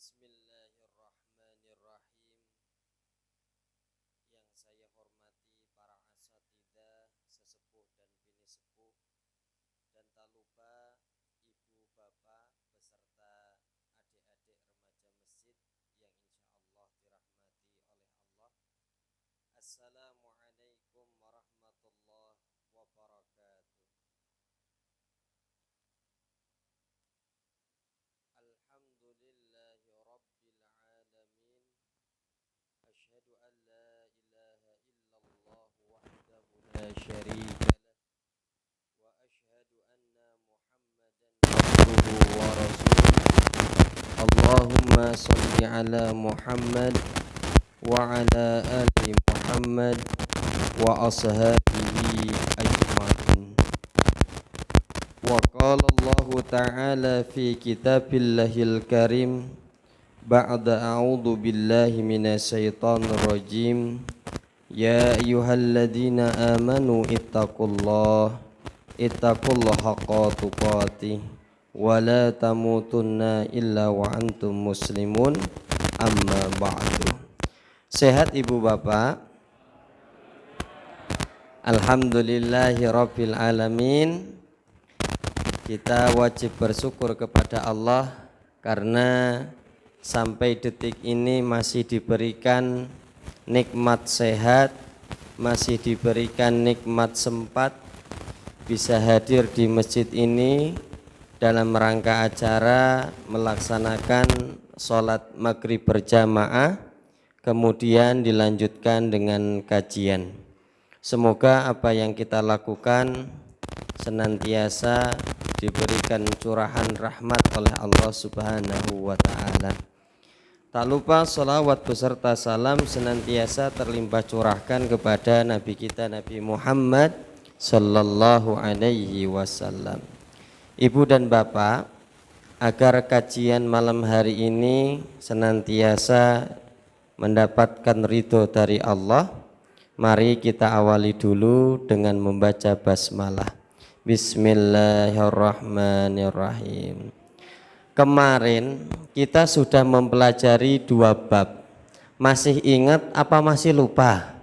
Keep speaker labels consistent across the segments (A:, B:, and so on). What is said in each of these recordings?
A: Bismillahirrahmanirrahim. Yang saya hormati para asatidzah, sesepuh dan bini sepuh, dan tak lupa ibu bapak beserta adik-adik remaja masjid yang insyaallah dirahmati oleh Allah. Assalamualaikum warahmatullahi wabarakatuh. Alhamdulillahi rabbil alamin. Asyhadu an la ilaha illallah wahdahu la syarika lah wa asyhadu anna Muhammadan abduhu wa rasuluh. Allahumma shalli ala Muhammad wa ala ali Muhammad wa ashabihi ajma'in. Wa qala Allah ta'ala fi kitabillahil karim ba'da a'udzu billahi minasyaitonir rajim. Ya ayyuhalladzina amanu ittaqullaha haqqa tuqatih wa la tamutunna illa wa antum muslimun. Amma ba'du. Sehat ibu bapak? Alhamdulillahi rabbil alamin. Kita wajib bersyukur kepada Allah karena sampai detik ini masih diberikan nikmat sehat, masih diberikan nikmat sempat bisa hadir di masjid ini dalam rangka acara melaksanakan sholat maghrib berjamaah, kemudian dilanjutkan dengan kajian. Semoga apa yang kita lakukan senantiasa diberikan curahan rahmat oleh Allah Subhanahu wa ta'ala. Tak lupa salawat beserta salam senantiasa terlimpah curahkan kepada Nabi kita Nabi Muhammad sallallahu alaihi wasallam. Ibu dan bapak, agar kajian malam hari ini senantiasa mendapatkan ridho dari Allah, mari kita awali dulu dengan membaca basmalah. Bismillahirrahmanirrahim. Kemarin kita sudah mempelajari 2 bab. Masih ingat apa masih lupa?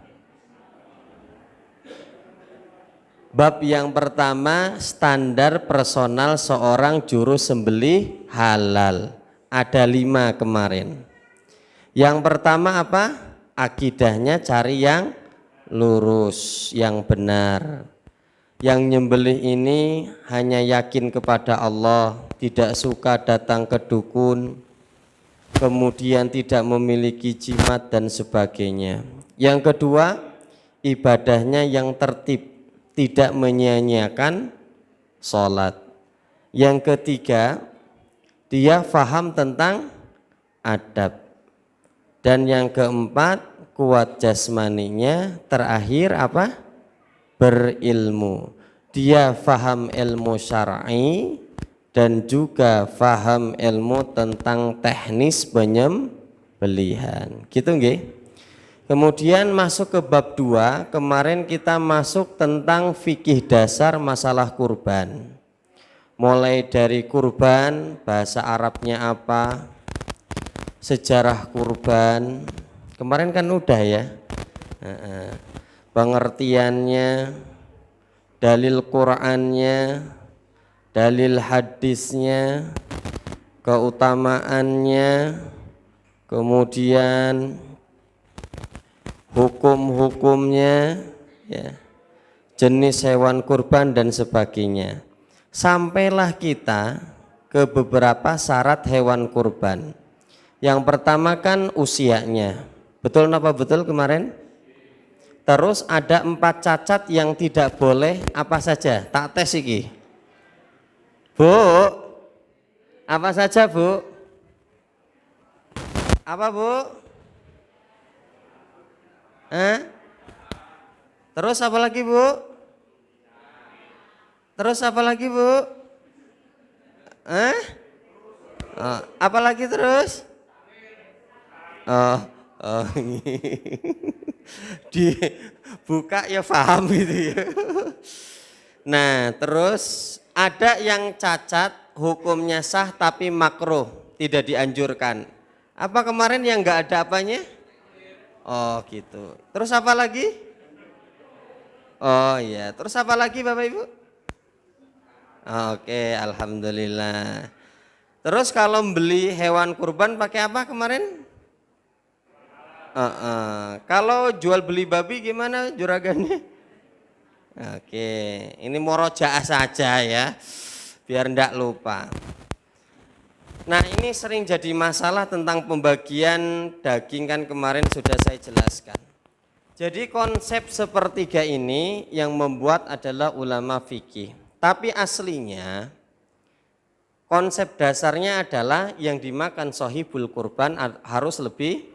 A: Bab yang pertama, standar personal seorang juru sembelih halal. Ada 5 kemarin. Yang pertama apa? Akidahnya cari yang lurus, yang benar. Yang nyembelih ini hanya yakin kepada Allah, tidak suka datang ke dukun, kemudian tidak memiliki jimat dan sebagainya. Yang kedua, ibadahnya yang tertib, tidak menyia-nyiakan sholat. Yang ketiga, dia faham tentang adab. Dan yang keempat, kuat jasmaninya. Terakhir apa? Berilmu. Dia faham ilmu syar'i dan juga faham ilmu tentang teknis penyembelihan. Gitu nggih? Kemudian masuk ke bab 2, kemarin kita masuk tentang fikih dasar masalah kurban. Mulai dari kurban, bahasa Arabnya apa, sejarah kurban, kemarin kan udah ya, pengertiannya, dalil Qur'annya, dalil hadisnya, keutamaannya, kemudian hukum-hukumnya, ya, jenis hewan kurban dan sebagainya. Sampailah kita ke beberapa syarat hewan kurban. Yang pertama kan usianya. Betul apa betul kemarin? Terus ada 4 cacat yang tidak boleh apa saja? Tak tes iki. Bu, apa saja bu? Apa bu? Terus apa lagi bu? Terus apa lagi bu? Apa lagi terus? Dibuka ya paham gitu ya. Nah terus ada yang cacat hukumnya sah tapi makruh, tidak dianjurkan. Apa kemarin yang nggak ada apanya? Oh gitu. Terus apa lagi? Oh iya. Terus apa lagi Bapak Ibu? Oke, alhamdulillah. Terus kalau beli hewan kurban pakai apa kemarin? Kalau jual beli babi gimana juragannya? Oke, ini murojaah saja ya, biar ndak lupa. Nah ini sering jadi masalah tentang pembagian daging kan kemarin sudah saya jelaskan. Jadi konsep sepertiga ini yang membuat adalah ulama fikih. Tapi aslinya konsep dasarnya adalah yang dimakan sohibul kurban harus lebih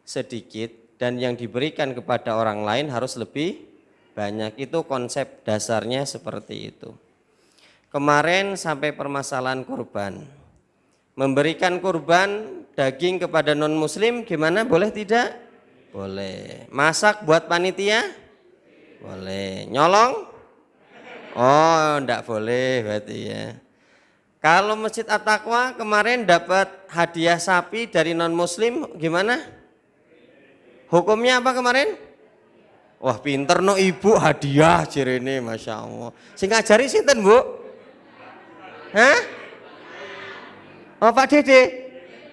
A: sedikit dan yang diberikan kepada orang lain harus lebih banyak. Itu konsep dasarnya seperti itu. Kemarin sampai permasalahan kurban. Memberikan kurban daging kepada non muslim gimana, boleh tidak? Boleh. Masak buat panitia? Boleh. Nyolong? Oh enggak boleh berarti ya. Kalau Masjid At-Taqwa kemarin dapat hadiah sapi dari non muslim gimana? Hukumnya apa kemarin? Wah pinter no ibu, hadiah jirene, masya Allah. Sing ngajari sinten bu? Hah? Oh Pak Dede,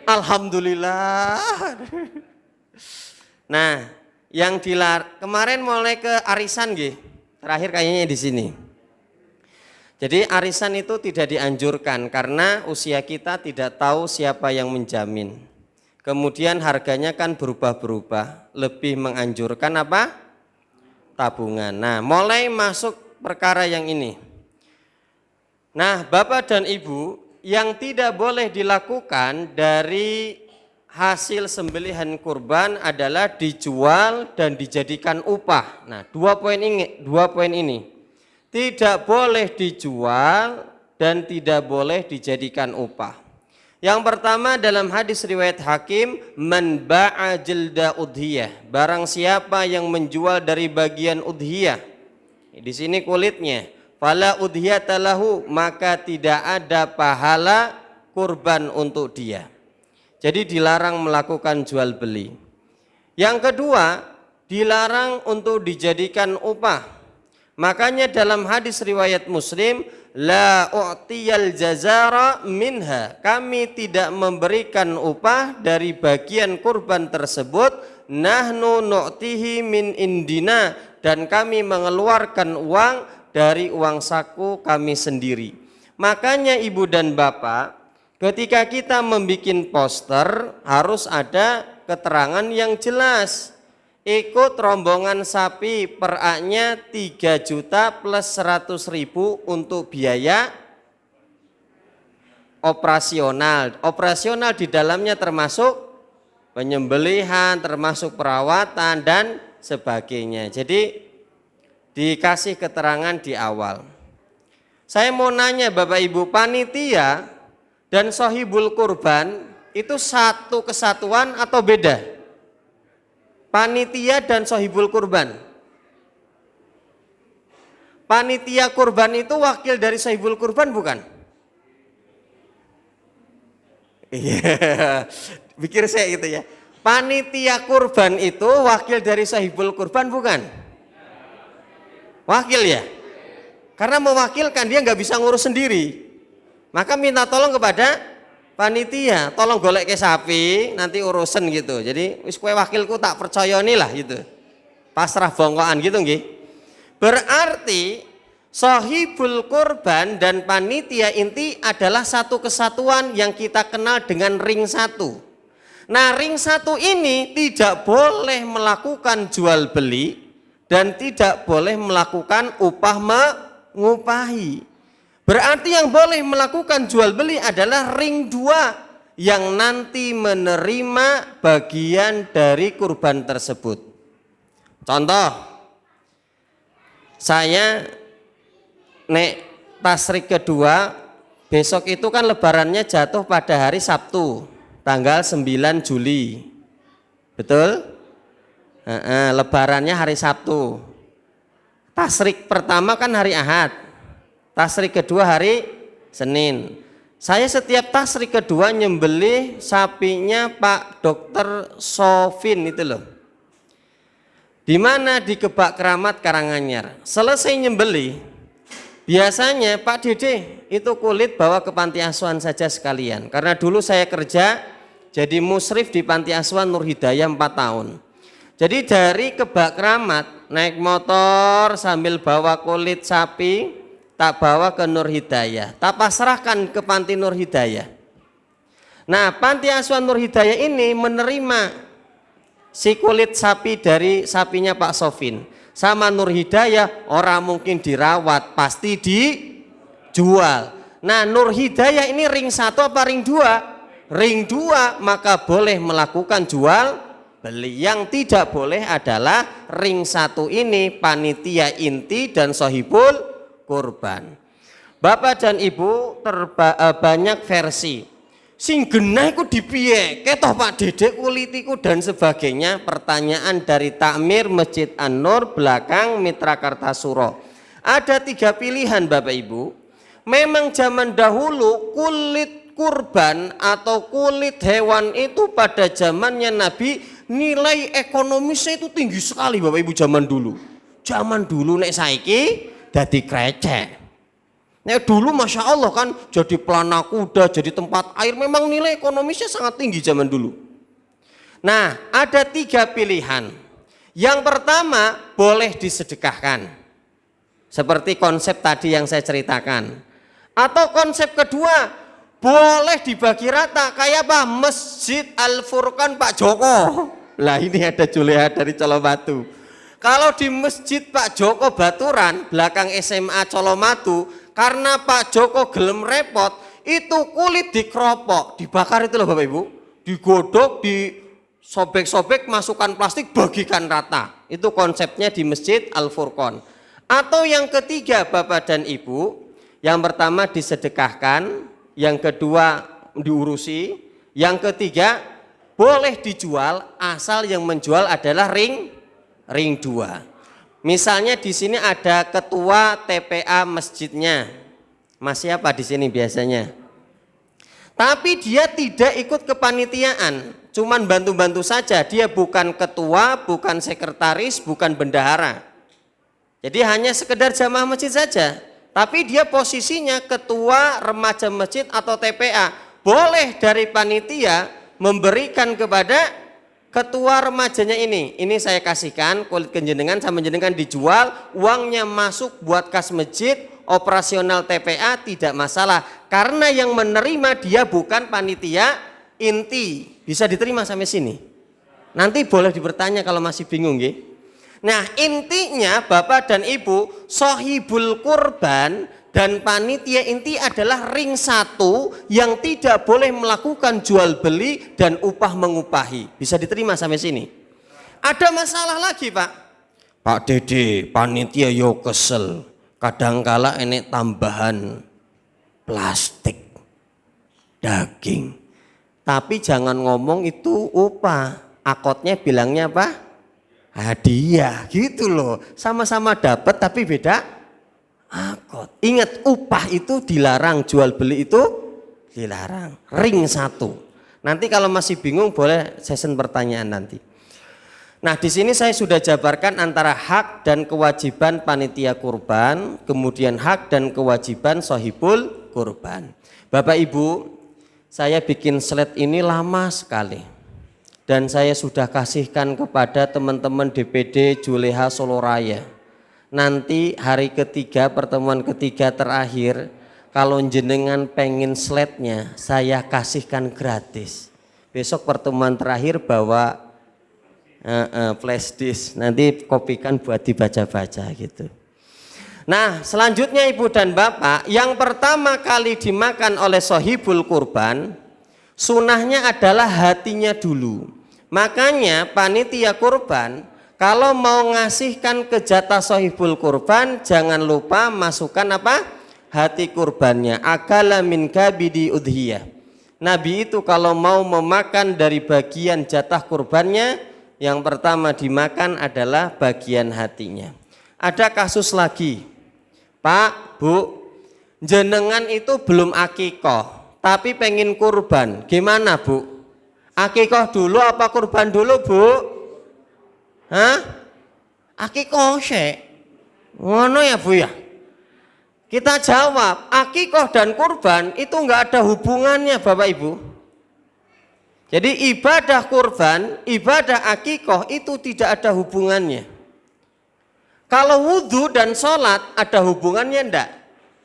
A: alhamdulillah. Nah, yang kemarin mulai ke arisan nggih. Terakhir kayaknya di sini. Jadi arisan itu tidak dianjurkan karena usia kita tidak tahu siapa yang menjamin. Kemudian harganya kan berubah-berubah. Lebih menganjurkan apa? Tabungan. Nah, mulai masuk perkara yang ini. Nah, Bapak dan Ibu, yang tidak boleh dilakukan dari hasil sembelihan kurban adalah dijual dan dijadikan upah. Nah, dua poin ini. Tidak boleh dijual dan tidak boleh dijadikan upah. Yang pertama dalam hadis riwayat Hakim, man ba'a jilda udhiyah, barang siapa yang menjual dari bagian udhiyah. Di sini kulitnya. Fala udhiyata lahu, maka tidak ada pahala kurban untuk dia. Jadi dilarang melakukan jual beli. Yang kedua, dilarang untuk dijadikan upah. Makanya dalam hadis riwayat Muslim, la u'tiyal jazara minha, kami tidak memberikan upah dari bagian kurban tersebut, nahnu nu'tihi min indina, dan kami mengeluarkan uang dari uang saku kami sendiri. Makanya ibu dan bapak, ketika kita membuat poster harus ada keterangan yang jelas. Ikut rombongan sapi peraknya 3 juta plus 100.000 untuk biaya operasional. Operasional di dalamnya termasuk penyembelihan, termasuk perawatan dan sebagainya. Jadi dikasih keterangan di awal. Saya mau nanya Bapak Ibu, panitia dan sohibul kurban itu satu kesatuan atau beda? Panitia dan sohibul kurban. Panitia kurban itu wakil dari sohibul kurban bukan? Iya, pikir saya gitu ya. Panitia kurban itu wakil dari sohibul kurban bukan? Wakil ya? Karena mewakilkan, dia nggak bisa ngurus sendiri. Maka minta tolong kepada panitia, tolong golek ke sapi, nanti urusan gitu. Jadi wis kowe wakilku tak percayani lah gitu. Pasrah bongkoan gitu nggih. Berarti sohibul kurban dan panitia inti adalah satu kesatuan yang kita kenal dengan ring satu. Nah, ring satu ini tidak boleh melakukan jual beli dan tidak boleh melakukan upah mengupahi. Berarti yang boleh melakukan jual beli adalah ring 2 yang nanti menerima bagian dari kurban tersebut. Contoh, saya nek tasrik kedua, besok itu kan lebarannya jatuh pada hari Sabtu, tanggal 9 Juli. Betul? Lebarannya hari Sabtu. Tasrik pertama kan hari Ahad. Tasrik kedua hari Senin. Saya setiap tasrik kedua nyembelih sapinya Pak Dokter Sofin itu loh. Di mana di Kebak Keramat Karanganyar. Selesai nyembelih, biasanya Pak Dede itu kulit bawa ke panti asuhan saja sekalian. Karena dulu saya kerja jadi musrif di panti asuhan Nur Hidayah 4 tahun. Jadi dari Kebak Keramat naik motor sambil bawa kulit sapi, tak bawa ke Nur Hidayah, tak pasrahkan ke panti Nur Hidayah. Nah, panti asuhan Nur Hidayah ini menerima si kulit sapi dari sapinya Pak Sofin. Sama Nur Hidayah orang mungkin dirawat, pasti dijual. Nah, Nur Hidayah ini ring 1 apa ring 2? Ring 2, maka boleh melakukan jual beli. Yang tidak boleh adalah ring 1 ini panitia inti dan sohibul kurban. Bapak dan Ibu banyak versi. Sing genah iku dipiye? Ketoh Pak Dede kulitiku dan sebagainya. Pertanyaan dari Takmir Masjid An-Nur belakang Mitra Kartasuro. Ada 3 pilihan Bapak Ibu. Memang zaman dahulu kulit kurban atau kulit hewan itu pada zamannya Nabi nilai ekonomisnya itu tinggi sekali Bapak Ibu zaman dulu. Zaman dulu nek saiki dadi krecek. Nek dulu Masya Allah kan jadi pelana kuda, jadi tempat air, memang nilai ekonomisnya sangat tinggi zaman dulu. Nah, ada 3 pilihan. Yang pertama boleh disedekahkan, seperti konsep tadi yang saya ceritakan. Atau konsep kedua boleh dibagi rata, kayak apa? Masjid Al-Furqan Pak Joko. Lah ini ada Juleha dari Colomadu. Kalau di Masjid Pak Joko Baturan belakang SMA Colomadu, karena Pak Joko gelem repot, itu kulit dikeropok, dibakar itu loh Bapak Ibu, digodok, disobek-sobek, masukkan plastik, bagikan rata. Itu konsepnya di Masjid Al-Furqan. Atau yang ketiga Bapak dan Ibu, yang pertama disedekahkan, yang kedua diurusi, yang ketiga boleh dijual asal yang menjual adalah ring 2. Misalnya di sini ada ketua TPA masjidnya. Mas siapa di sini biasanya? Tapi dia tidak ikut kepanitiaan, cuman bantu-bantu saja. Dia bukan ketua, bukan sekretaris, bukan bendahara. Jadi hanya sekedar jamaah masjid saja. Tapi dia posisinya ketua remaja masjid atau TPA. Boleh dari panitia memberikan kepada ketua remajanya ini saya kasihkan kulit kenjenengan sama jenengan dijual, uangnya masuk buat kas masjid, operasional TPA tidak masalah. Karena yang menerima dia bukan panitia inti. Bisa diterima sampai sini? Nanti boleh dibertanya kalau masih bingung nggih. Nah, intinya Bapak dan Ibu, sohibul kurban dan panitia inti adalah ring 1 yang tidak boleh melakukan jual beli dan upah mengupahi. Bisa diterima sampai sini? Ada masalah lagi Pak. Pak Dede, panitia yo kesel. Kadangkala enek tambahan plastik, daging. Tapi jangan ngomong itu upah. Akotnya bilangnya apa? Hadiah gitu loh. Sama-sama dapat tapi beda akot. Ingat, upah itu dilarang, jual beli itu dilarang. Ring 1. Nanti kalau masih bingung boleh session pertanyaan nanti. Nah, di sini saya sudah jabarkan antara hak dan kewajiban panitia kurban, kemudian hak dan kewajiban sohibul kurban. Bapak Ibu, saya bikin slide ini lama sekali. Dan saya sudah kasihkan kepada teman-teman DPD Juleha Soloraya. Nanti hari ketiga, pertemuan ketiga terakhir, kalau jenengan pengen slide-nya saya kasihkan gratis. Besok pertemuan terakhir bawa flash disk, nanti kopikan buat dibaca-baca gitu. Nah, selanjutnya Ibu dan Bapak, yang pertama kali dimakan oleh sohibul kurban, sunahnya adalah hatinya dulu. Makanya panitia kurban kalau mau ngasihkan ke jatah sohibul kurban, jangan lupa masukkan apa? Hati kurbannya. Akala min kabidi udhiyah. Nabi itu kalau mau memakan dari bagian jatah kurbannya, yang pertama dimakan adalah bagian hatinya. Ada kasus lagi, Pak, Bu, jenengan itu belum akikoh, tapi pengen kurban, gimana Bu? Akikoh dulu apa kurban dulu Bu? Hah? Akikoh sih. Ngono ya Bu ya? Kita jawab, akikoh dan kurban itu enggak ada hubungannya Bapak Ibu. Jadi ibadah kurban, ibadah akikoh itu tidak ada hubungannya. Kalau wudhu dan sholat ada hubungannya enggak?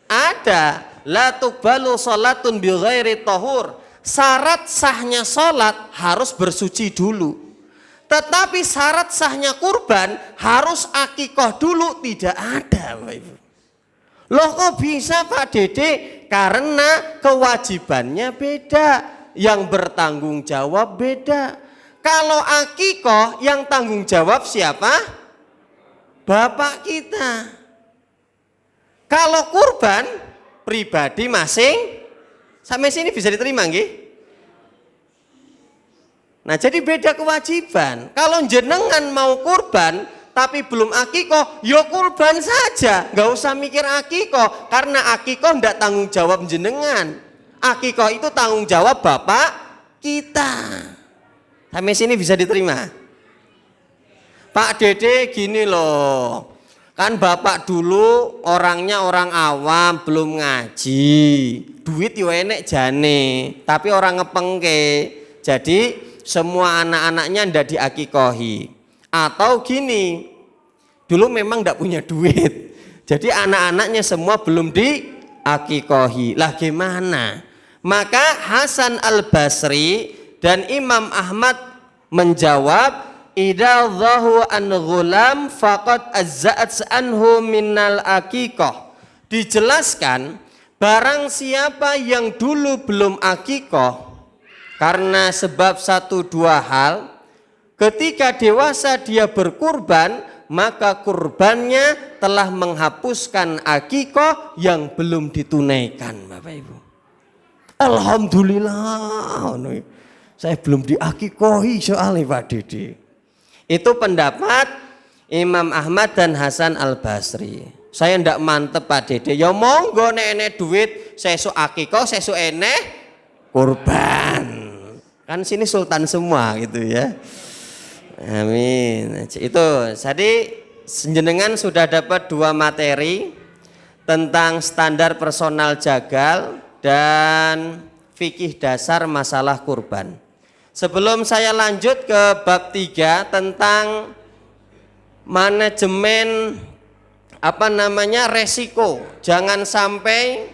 A: Ada. La tuqbalu sholatun bi ghairi tahur. Syarat sahnya sholat harus bersuci dulu. Tetapi syarat sahnya kurban harus akikoh dulu, tidak ada Bapak Ibu. Loh kok bisa Pak Dede? Karena kewajibannya beda, yang bertanggung jawab beda. Kalau akikoh yang tanggung jawab siapa? Bapak kita. Kalau kurban pribadi masing, sampai sini bisa diterima nggih? Nah jadi beda kewajiban. Kalau jenengan mau kurban tapi belum akikoh, ya kurban saja, nggak usah mikir akikoh, karena akikoh ndak tanggung jawab jenengan. Akikoh itu tanggung jawab bapak kita. Sampai sini bisa diterima? Pak Dede gini loh, kan bapak dulu orangnya orang awam, belum ngaji, duit yo enek jane, tapi orang ngepengke, jadi semua anak-anaknya ndak diakikohi. Atau gini, dulu memang ndak punya duit, jadi anak-anaknya semua belum diakikohi. Lah gimana? Maka Hasan Al-Basri dan Imam Ahmad menjawab, idza dhahu an ghulam faqad azza'at anhu minal akikoh. Dijelaskan, barang siapa yang dulu belum akikoh karena sebab satu dua hal, ketika dewasa dia berkurban, maka kurbannya telah menghapuskan akikoh yang belum ditunaikan Bapak Ibu. Alhamdulillah, saya belum diakikohi soalnya Pak Dede. Itu pendapat Imam Ahmad dan Hasan Al-Basri. Saya ndak mantep Pak Dede, ya monggo nek duit sesuk akikoh, sesuk eneh kurban. Kan sini sultan semua gitu ya. Amin. Itu jadi jenengan sudah dapat dua materi tentang standar personal jagal dan fikih dasar masalah kurban. Sebelum saya lanjut ke bab 3 tentang manajemen resiko, jangan sampai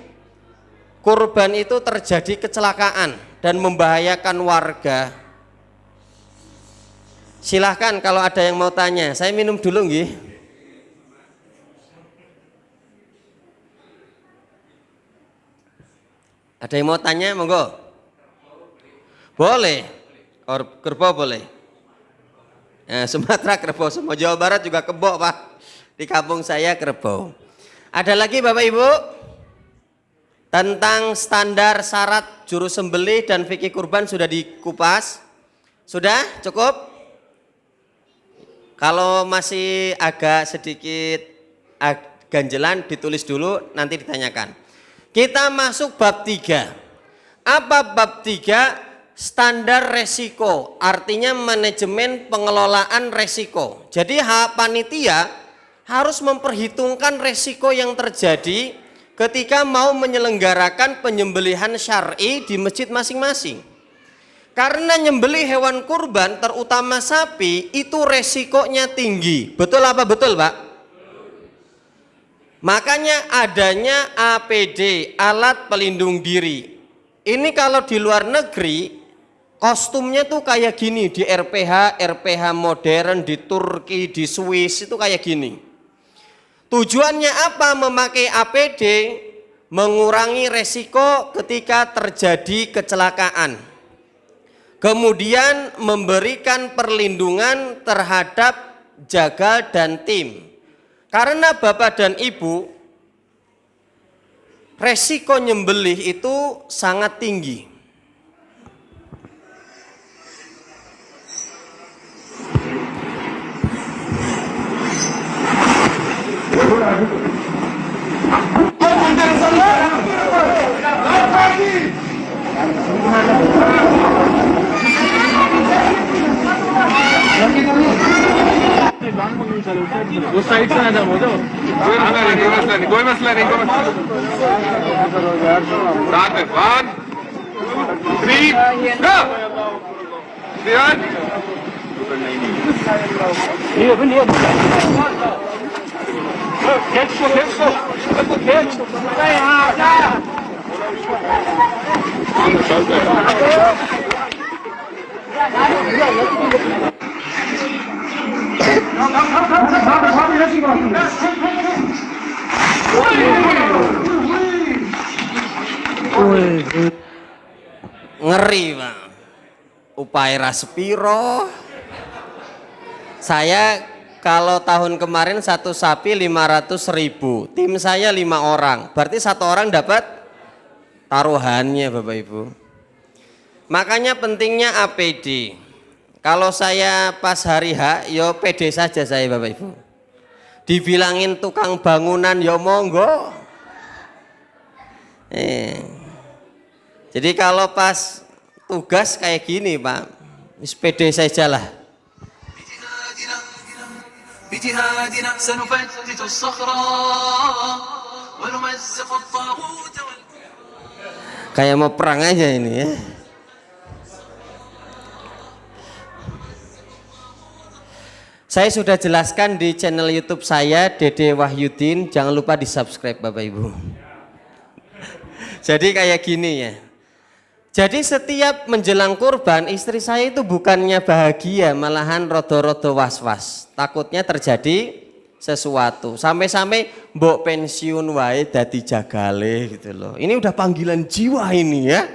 A: kurban itu terjadi kecelakaan dan membahayakan warga. Silahkan kalau ada yang mau tanya. Saya minum dulu nggih. Ada yang mau tanya, monggo. Boleh. Kerbau boleh. Sumatera kerbau, semua Jawa Barat juga kebo Pak. Di kampung saya kerbau. Ada lagi Bapak Ibu? Tentang standar syarat juru sembelih dan fikih kurban sudah dikupas? Sudah? Cukup? Kalau masih agak sedikit ganjelan ditulis dulu, nanti ditanyakan. Kita masuk bab 3. Apa bab 3? Standar resiko, artinya manajemen pengelolaan resiko. Jadi panitia harus memperhitungkan resiko yang terjadi ketika mau menyelenggarakan penyembelihan syar'i di masjid masing-masing. Karena nyembelih hewan kurban terutama sapi itu resikonya tinggi. Betul apa betul Pak? Makanya adanya APD, alat pelindung diri. Ini kalau di luar negeri kostumnya tuh kayak gini, di RPH modern, di Turki, di Swiss itu kayak gini. Tujuannya apa memakai APD? Mengurangi resiko ketika terjadi kecelakaan. Kemudian memberikan perlindungan terhadap jagal dan tim. Karena Bapak dan Ibu, resiko nyembelih itu sangat tinggi.
B: उस साइड से आ जाओ मुझे कोई मसला नहीं कोई मसला नहीं कोई मसला नहीं साथ में 1 3 go ध्यान ये भी नहीं
A: ngeri Pak, upaya sepiro. Saya kalau tahun kemarin satu sapi 500.000, tim saya 5 orang, berarti satu orang dapat taruhannya Bapak Ibu. Makanya pentingnya APD. Kalau saya pas hari H, yo PD saja saya Bapak Ibu. Dibilangin tukang bangunan yo monggo. Jadi kalau pas tugas kayak gini Pak, PD saja lah. Kayak mau perang aja ini ya. Saya sudah jelaskan di channel YouTube saya Dede Wahyudin, jangan lupa di subscribe Bapak Ibu. Jadi kayak gini ya. Jadi setiap menjelang kurban istri saya itu bukannya bahagia, malahan rodo-rodo was-was. Takutnya terjadi sesuatu. Sampai-sampai mbok pensiun wae dadi jagale gitu loh. Ini udah panggilan jiwa ini ya.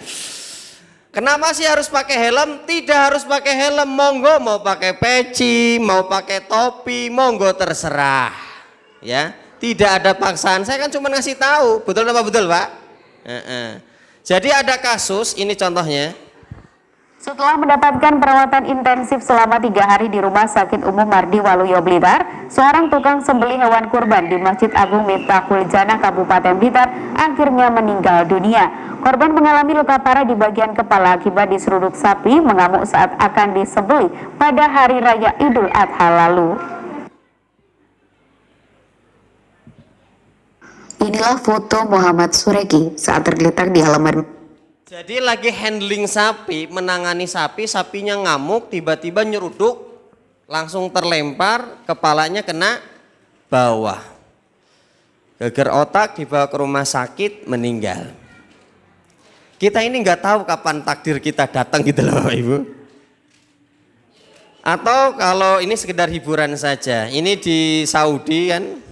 A: Kenapa sih harus pakai helm? Tidak harus pakai helm, monggo mau pakai peci, mau pakai topi, monggo terserah. Ya, tidak ada paksaan. Saya kan cuma ngasih tahu, betul apa betul, Pak? Jadi ada kasus, ini contohnya.
C: Setelah mendapatkan perawatan intensif selama 3 hari di Rumah Sakit Umum Mardi Waluyo Blitar, seorang tukang sembelih hewan kurban di Masjid Agung Miftahul Jannah Kabupaten Blitar akhirnya meninggal dunia. Korban mengalami luka parah di bagian kepala akibat diseruduk sapi mengamuk saat akan disembelih pada hari raya Idul Adha lalu. Inilah foto Muhammad Sureki saat tergeletak di halaman.
A: Jadi lagi handling sapi, menangani sapi, sapinya ngamuk, tiba-tiba nyeruduk, langsung terlempar, kepalanya kena bawah. Geger otak, dibawa ke rumah sakit, meninggal. Kita ini nggak tahu kapan takdir kita datang gitu loh Bapak Ibu. Atau kalau ini sekedar hiburan saja, ini di Saudi kan.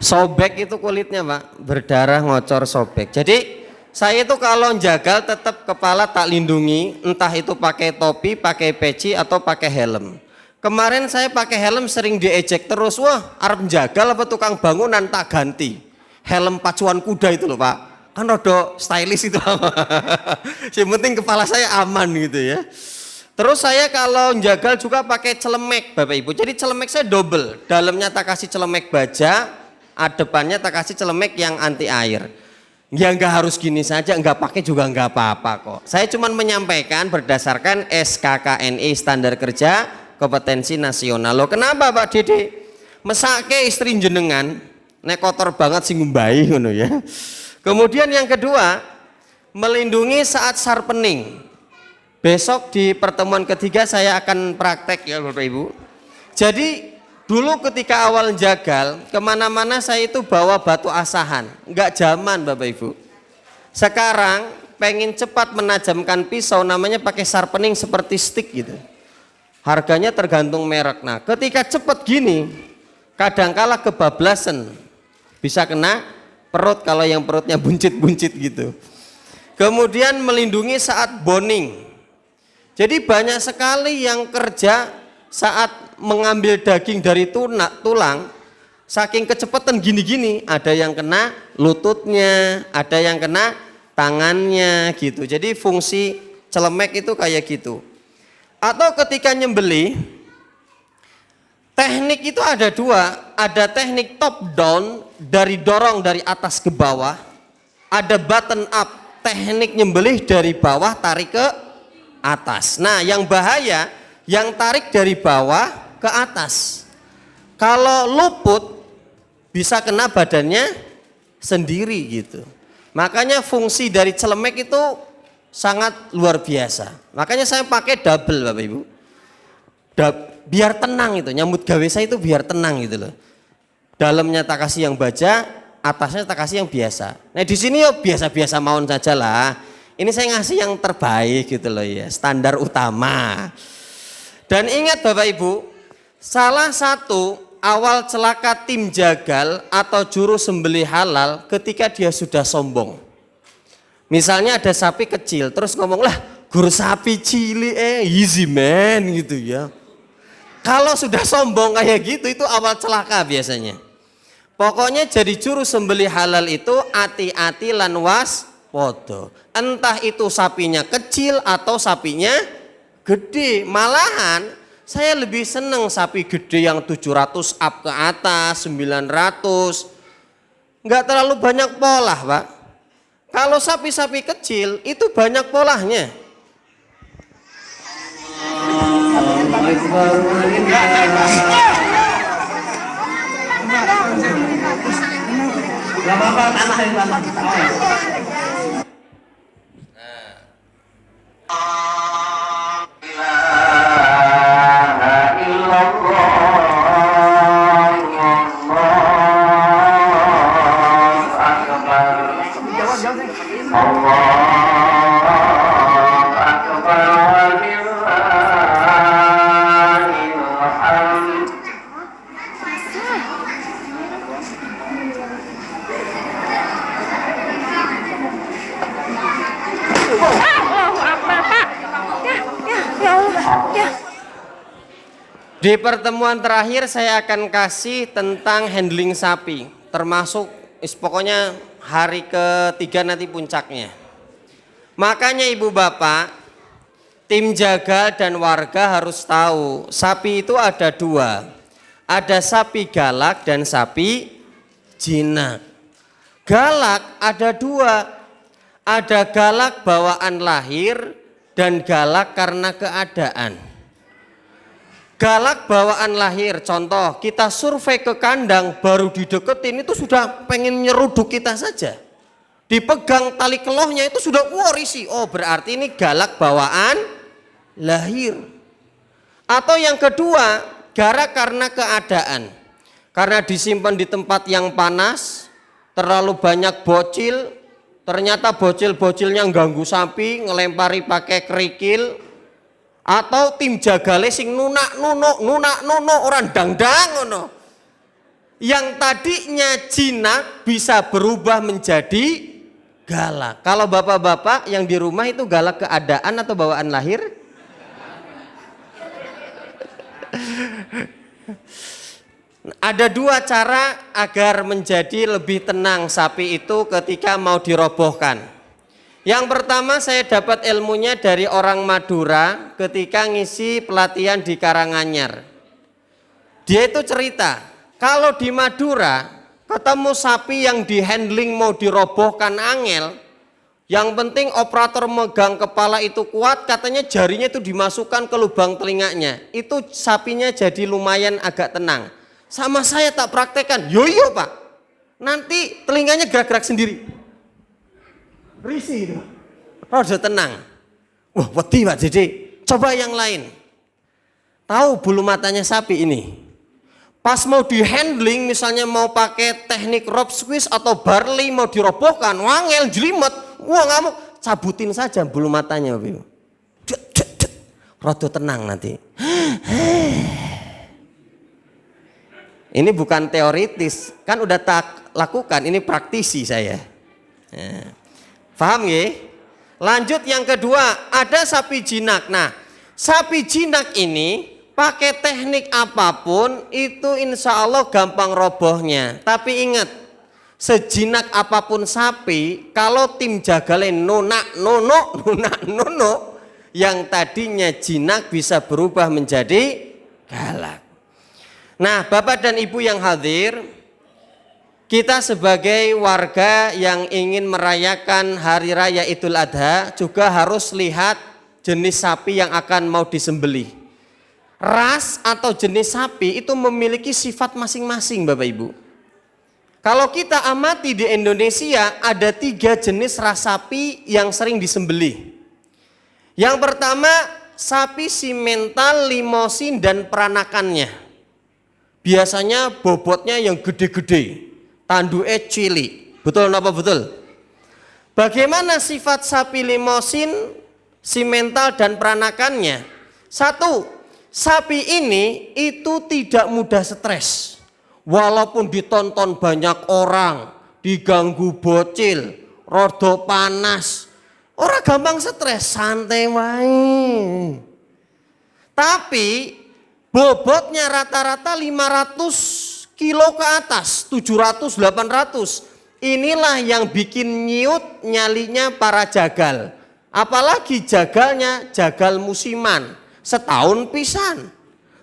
A: Sobek itu kulitnya Pak, berdarah ngocor sobek. Jadi saya itu kalau jagal tetap kepala tak lindungi, entah itu pakai topi, pakai peci atau pakai helm. Kemarin saya pakai helm sering diejek terus, wah arep jagal apa tukang bangunan, tak ganti. Helm pacuan kuda itu loh Pak, kan rada stylish itu. Yang penting kepala saya aman gitu ya. Terus saya kalau jagal juga pakai celemek Bapak Ibu. Jadi celemek saya double, dalamnya tak kasih celemek baja, depannya tak kasih celemek yang anti air. Ya nggak harus gini saja, nggak pakai juga nggak apa-apa kok. Saya cuma menyampaikan berdasarkan SKKNI Standar Kerja Kompetensi Nasional. Loh kenapa Pak Dede? Mesake istri jenengan, nek kotor banget sing ngumbai ngono ya. Kemudian yang kedua, melindungi saat sharpening. Besok di pertemuan ketiga saya akan praktek ya Bapak Ibu. Jadi dulu ketika awal jagal, kemana-mana saya itu bawa batu asahan, nggak zaman Bapak Ibu. Sekarang pengen cepat menajamkan pisau, namanya pakai sharpening seperti stick gitu. Harganya tergantung merek. Nah ketika cepat gini, kadangkala kebablasan, bisa kena perut kalau yang perutnya buncit-buncit gitu. Kemudian melindungi saat boning. Jadi banyak sekali yang kerja saat mengambil daging dari tulang, saking kecepatan gini-gini, ada yang kena lututnya, ada yang kena tangannya gitu. Jadi fungsi celemek itu kayak gitu. Atau ketika nyembelih, Teknik itu ada dua, ada teknik top down dari dorong dari atas ke bawah, ada button up, teknik nyembelih dari bawah tarik ke atas. Nah, yang bahaya yang tarik dari bawah ke atas. Kalau luput bisa kena badannya sendiri gitu. Makanya fungsi dari celemek itu sangat luar biasa. Makanya saya pakai double Bapak Ibu. Biar tenang itu, nyambut gawe saya itu biar tenang gitu loh. Dalamnya tak kasih yang baja, atasnya tak kasih yang biasa. Nah di sini ya biasa-biasa mawon saja lah. Ini saya ngasih yang terbaik gitu loh ya, standar utama. Dan ingat Bapak Ibu, salah satu awal celaka tim jagal atau juru sembelih halal ketika dia sudah sombong. Misalnya ada sapi kecil, terus ngomong lah, guru sapi cilik easy man gitu ya. Kalau sudah sombong kayak gitu itu awal celaka biasanya. Pokoknya jadi juru sembelih halal itu hati-hati lan waspada. Entah itu sapinya kecil atau sapinya gede. Malahan saya lebih seneng sapi gede yang 700 up ke atas, 900. Enggak terlalu banyak polah, Pak. Kalau sapi-sapi kecil itu banyak polahnya. Di pertemuan terakhir saya akan kasih tentang handling sapi, termasuk pokoknya hari ketiga nanti puncaknya. Makanya ibu bapak, tim jagal dan warga harus tahu sapi itu ada dua, ada sapi galak dan sapi jinak. Galak ada dua, ada galak bawaan lahir dan galak karena keadaan. Galak bawaan lahir, contoh kita survei ke kandang baru dideketin itu sudah pengen nyeruduk kita saja. Dipegang tali kelohnya itu sudah risih. Oh berarti ini galak bawaan lahir. Atau yang kedua, galak karena keadaan. Karena disimpan di tempat yang panas, terlalu banyak bocil, ternyata bocil-bocilnya ganggu sapi, ngelempari pakai kerikil. Atau tim jagale sing nunak nuno orang dangdang ngono. Yang tadinya jinak bisa berubah menjadi galak. Kalau bapak-bapak yang di rumah itu galak keadaan atau bawaan lahir? Ada dua cara agar menjadi lebih tenang sapi itu ketika mau dirobohkan. Yang pertama saya dapat ilmunya dari orang Madura ketika ngisi pelatihan di Karanganyar. Dia itu cerita, kalau di Madura ketemu sapi yang di handling mau dirobohkan angel, yang penting operator megang kepala itu kuat, katanya jarinya itu dimasukkan ke lubang telinganya. Itu sapinya jadi lumayan agak tenang. Sama saya tak praktekkan, yo Pak, nanti telinganya gerak-gerak sendiri. Risih itu. Rodo tenang. Wah, wedi Pak Dede. Coba yang lain. Tahu bulu matanya sapi ini. Pas mau di handling misalnya mau pakai teknik rope squeeze atau barley mau dirobohkan, wangel jelimet. Wah, ngamuk, cabutin saja bulu matanya, Bapak. Rodo tenang nanti. Ini bukan teoritis, kan udah tak lakukan, ini praktisi saya. Ya. Paham ya? Lanjut yang kedua, ada sapi jinak. Nah, sapi jinak ini pakai teknik apapun itu insya Allah gampang robohnya. Tapi ingat, sejinak apapun sapi, kalau tim jagalin nunak nono, yang tadinya jinak bisa berubah menjadi galak. Nah, Bapak dan Ibu yang hadir, kita sebagai warga yang ingin merayakan Hari Raya Idul Adha juga harus lihat jenis sapi yang akan mau disembelih. Ras atau jenis sapi itu memiliki sifat masing-masing, Bapak Ibu. Kalau kita amati di Indonesia ada 3 jenis ras sapi yang sering disembelih. Yang pertama, sapi simental, limosin, dan peranakannya. Biasanya bobotnya yang gede-gede, tanduke cilik. Betul apa betul? Bagaimana sifat sapi limosin, simental, dan peranakannya? 1, sapi ini itu tidak mudah stres. Walaupun ditonton banyak orang, diganggu bocil, rodo panas, orang gampang stres, santai wae. Tapi bobotnya rata-rata 500 kilo ke atas, 700, 800. Inilah yang bikin nyiut nyalinya para jagal. Apalagi jagalnya jagal musiman, setahun pisan.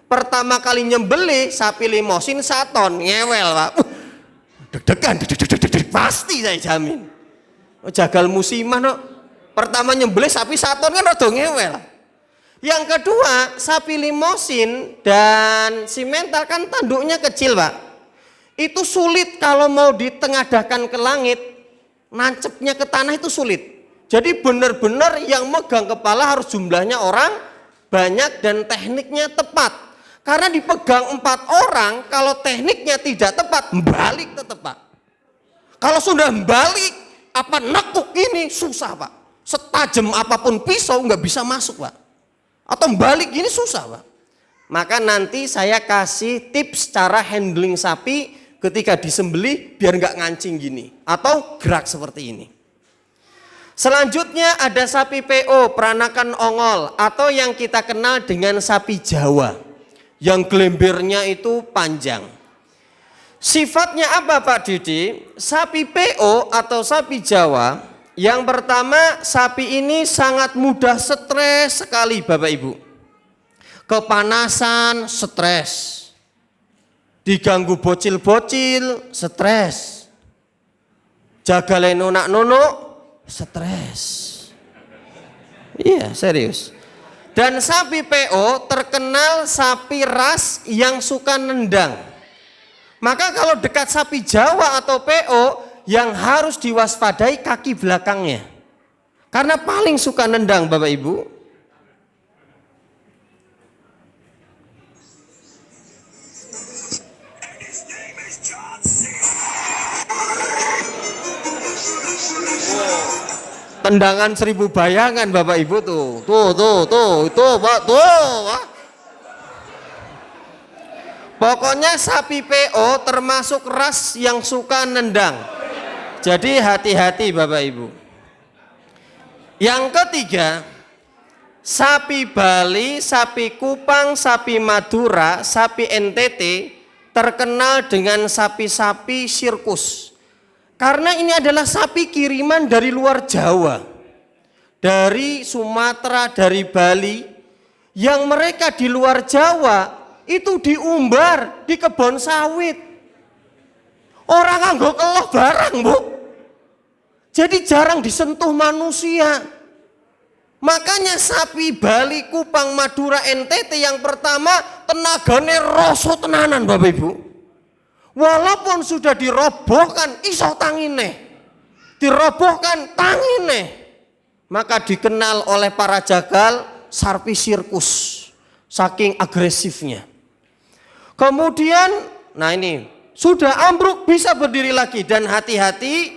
A: Pertama kali nyembelih sapi limosin 1 ton, ngewel Pak. Deg-degan, pasti saya jamin. Jagal musiman kok. Pertama nyembelih sapi 1 ton kan rada ngewel. Yang kedua, sapi limosin dan simental kan tanduknya kecil Pak. Itu sulit kalau mau ditengadahkan ke langit, nancepnya ke tanah itu sulit. Jadi benar-benar yang megang kepala harus jumlahnya orang banyak dan tekniknya tepat. Karena dipegang 4 orang, kalau tekniknya tidak tepat, balik tetap Pak. Kalau sudah balik, apa nekuk ini susah Pak. Setajam apapun pisau nggak bisa masuk Pak. Atau balik gini susah Pak. Maka nanti saya kasih tips cara handling sapi ketika disembelih biar nggak ngancing gini. Atau gerak seperti ini. Selanjutnya ada sapi PO, peranakan ongol. Atau yang kita kenal dengan sapi Jawa. Yang gelembernya itu panjang. Sifatnya apa Pak Didi? Sapi PO atau sapi Jawa, yang pertama sapi ini sangat mudah stres sekali Bapak Ibu. Kepanasan, stres. Diganggu bocil-bocil, stres. Jagale nonak-nonok, stres. Iya, serius. Dan sapi PO terkenal sapi ras yang suka nendang. Maka kalau dekat sapi Jawa atau PO, yang harus diwaspadai kaki belakangnya. Karena paling suka nendang Bapak Ibu. Tendangan 1000 bayangan Bapak Ibu tuh. Tuh Pak, tuh. Pokoknya sapi PO termasuk ras yang suka nendang. Jadi hati-hati Bapak Ibu. Yang ketiga, sapi Bali, sapi Kupang, sapi Madura, sapi NTT terkenal dengan sapi-sapi sirkus. Karena ini adalah sapi kiriman dari luar Jawa, dari Sumatera, dari Bali, yang mereka di luar Jawa itu diumbar di kebun sawit. Orang nganggo keloh barang Bu. Jadi jarang disentuh manusia. Makanya sapi Bali, Kupang, Madura, NTT yang pertama tenagane rasa tenanan Bapak Ibu. Walaupun sudah dirobohkan iso tangine, dirobohkan tangine, maka dikenal oleh para jagal sapi sirkus, saking agresifnya. Kemudian, nah ini sudah ambruk bisa berdiri lagi. Dan hati-hati,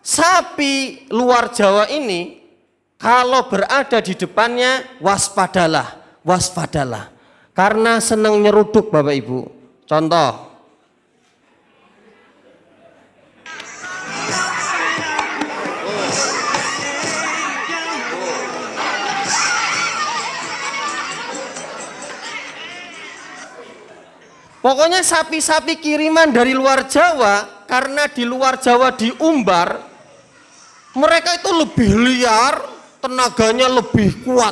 A: sapi luar Jawa ini kalau berada di depannya waspadalah, waspadalah, karena senang nyeruduk Bapak Ibu. Contoh, pokoknya sapi-sapi kiriman dari luar Jawa, karena di luar Jawa diumbar, mereka itu lebih liar, tenaganya lebih kuat.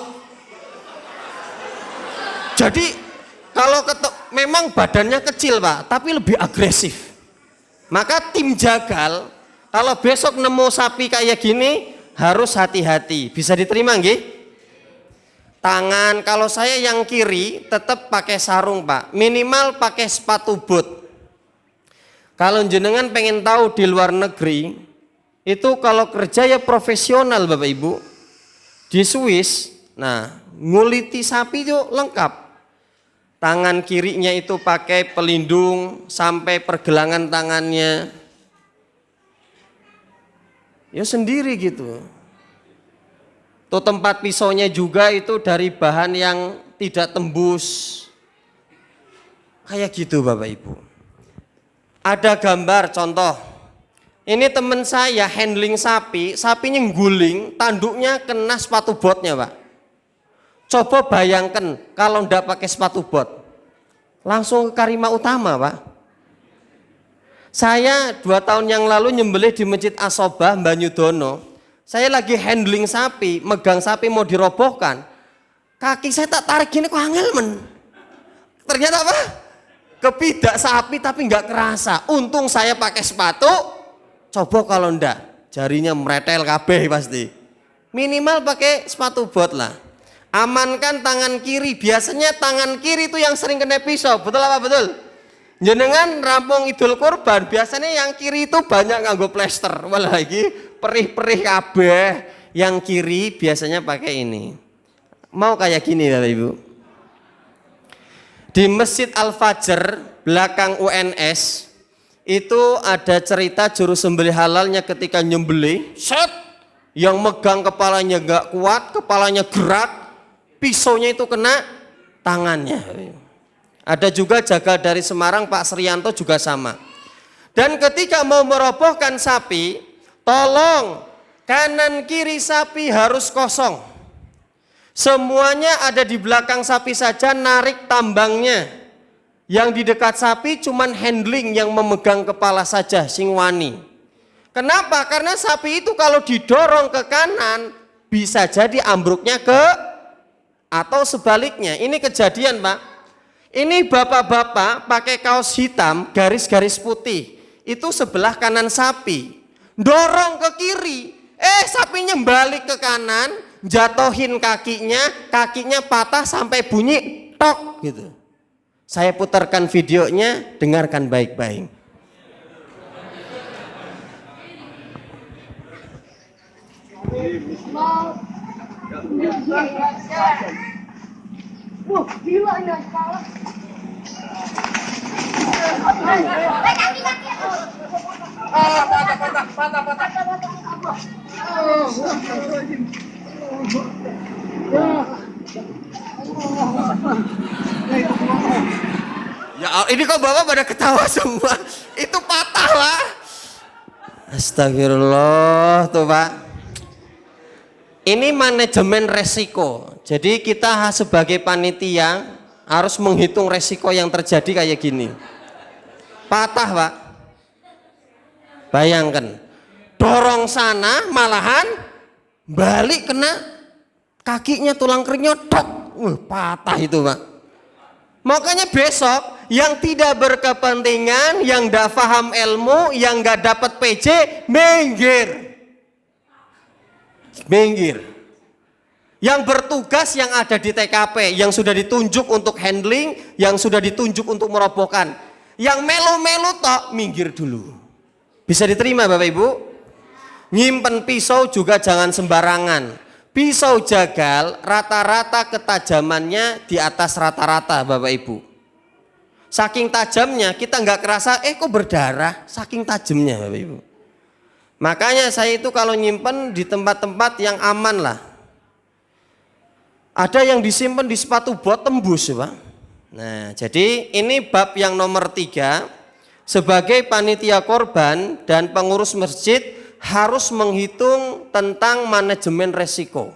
A: Jadi Kalau memang badannya kecil Pak, tapi lebih agresif. Maka tim jagal kalau besok nemu sapi kayak gini harus hati-hati. Bisa diterima nggih? Tangan kalau saya yang kiri tetap pakai sarung Pak, minimal pakai sepatu boot. Kalau jenengan pengen tahu di luar negeri itu kalau kerja ya profesional Bapak Ibu. Di Swiss, nah nguliti sapi itu lengkap. Tangan kirinya itu pakai pelindung sampai pergelangan tangannya. Ya sendiri gitu. Tuh tempat pisaunya juga itu dari bahan yang tidak tembus. Kayak gitu Bapak Ibu. Ada gambar contoh. Ini teman saya handling sapi, sapinya guling, tanduknya kena sepatu botnya Pak. Coba bayangkan kalau ndak pakai sepatu bot, langsung ke Karima Utama Pak. Saya 2 tahun yang lalu nyembelih di Masjid Asobah Banyudono. Saya lagi handling sapi, megang sapi mau dirobohkan. Kaki saya tak tarik gini kok angel men. Ternyata apa? Kepidak sapi tapi nggak kerasa. Untung saya pakai sepatu. Coba kalau ndak, jarinya meretel kabeh pasti. Minimal pakai sepatu bot lah. Amankan tangan kiri. Biasanya tangan kiri itu yang sering kena pisau. Betul apa betul? Jenengan rampung Idul Kurban, biasanya yang kiri itu banyak nganggo plester. Walah lagi perih-perih kabeh. Yang kiri biasanya pakai ini. Mau kayak gini Bapak Ibu. Di Masjid Al-Fajr belakang UNS itu ada cerita juru sembelih halalnya ketika nyembelih, set, yang megang kepalanya gak kuat, kepalanya gerak, pisaunya itu kena tangannya. Ada juga jagal dari Semarang Pak Srianto juga sama. Dan ketika mau merobohkan sapi, tolong kanan kiri sapi harus kosong. Semuanya ada di belakang sapi saja, narik tambangnya. Yang di dekat sapi cuman handling yang memegang kepala saja, sing wani. Kenapa? Karena sapi itu kalau didorong ke kanan bisa jadi ambruknya ke atau sebaliknya. Ini kejadian Pak. Ini bapak-bapak pakai kaos hitam garis-garis putih. Itu sebelah kanan sapi. Dorong ke kiri. Sapinya balik ke kanan, jatuhin kakinya, kakinya patah sampai bunyi tok gitu. Saya putarkan videonya, dengarkan baik-baik.
D: Gila ya kepala.
A: Ya ini kok bapak pada ketawa semua. Itu patah lah. Astagfirullah tuh Pak. Ini manajemen resiko. Jadi kita sebagai panitia harus menghitung resiko yang terjadi kayak gini. Patah Pak. Bayangkan. Dorong sana malahan balik kena kakinya tulang keringnya tok. Patah itu Pak. Makanya besok yang tidak berkepentingan, yang tidak paham ilmu, yang nggak dapat PJ, minggir. Minggir. Yang bertugas yang ada di TKP, yang sudah ditunjuk untuk handling, yang sudah ditunjuk untuk merobohkan. Yang melu-melu tok, minggir dulu. Bisa diterima Bapak Ibu? Nyimpen pisau juga jangan sembarangan. Pisau jagal rata-rata ketajamannya di atas rata-rata Bapak Ibu. Saking tajamnya kita nggak kerasa kok berdarah, saking tajamnya Bapak Ibu. Makanya saya itu kalau nyimpen di tempat-tempat yang aman lah. Ada yang disimpan di sepatu bot tembus Pak. Nah jadi ini bab yang nomor 3. Sebagai panitia korban dan pengurus masjid harus menghitung tentang manajemen resiko.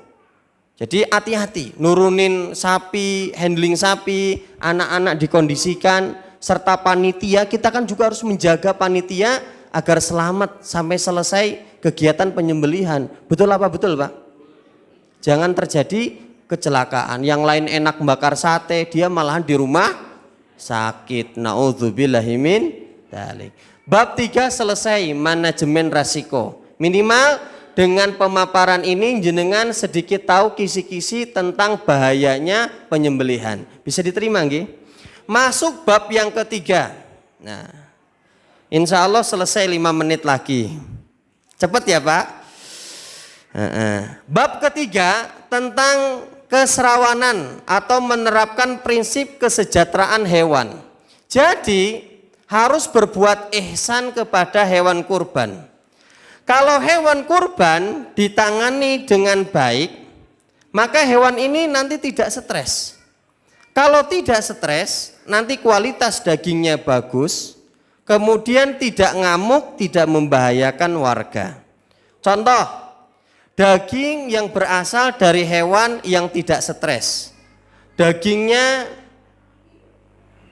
A: Jadi hati-hati nurunin sapi, handling sapi, anak-anak dikondisikan, serta panitia. Kita kan juga harus menjaga panitia agar selamat sampai selesai kegiatan penyembelihan. Betul apa betul Pak? Jangan terjadi kecelakaan. Yang lain enak bakar sate, dia malahan di rumah sakit. Naudzubillahi min dzalik. Bab 3 selesai, manajemen rasiko. Minimal dengan pemaparan ini jenengan sedikit tahu kisi-kisi tentang bahayanya penyembelihan. Bisa diterima nggih? Masuk bab yang ketiga. Nah, insya Allah selesai 5 menit lagi. Cepat ya Pak. Bab ketiga tentang keserawanan atau menerapkan prinsip kesejahteraan hewan. Jadi harus berbuat ihsan kepada hewan kurban. Kalau hewan kurban ditangani dengan baik, maka hewan ini nanti tidak stres. Kalau tidak stres, nanti kualitas dagingnya bagus, kemudian tidak ngamuk, tidak membahayakan warga. Contoh, daging yang berasal dari hewan yang tidak stres. Dagingnya